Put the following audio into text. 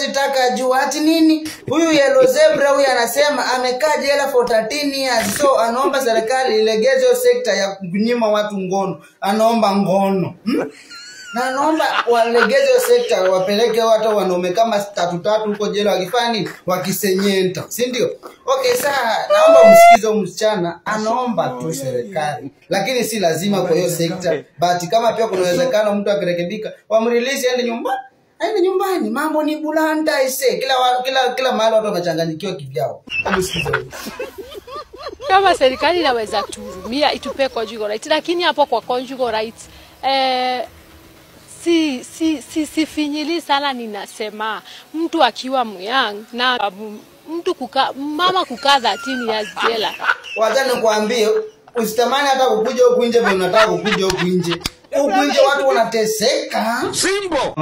hawezi taka jua ati nini. Huyu Yellow Zebra huyu anasema amekaa jela for 13 years, so anaomba serikali ilegeze sekta ya kunyima watu ngono. Anaomba ngono. Na anaomba walegeze sekta, wapeleke watu wanaume kama 3 huko jela wakifanya nini? Wakisenyenta, si ndio? Okay, sasa naomba msikize msichana anaomba tu serikali, lakini si lazima kwa hiyo sekta, but kama pia kuna uwezekano mtu akirekebika wamrelease aende nyumbani. Aende nyumbani, mambo ni bulanda ise. Kila mahali watu wamechanganyikiwa kivyao. Msikize. Kama serikali inaweza kuhurumia itupe conjugal rights, lakini hapo kwa conjugal rights sifinyili sana. Ninasema mtu akiwa myang na mtu mama kukaa 13 years jela. Wacha nikwambie usitamani hata kukuja huku nje, unataka kukuja huku nje. Huku nje watu wanateseka. Simbo.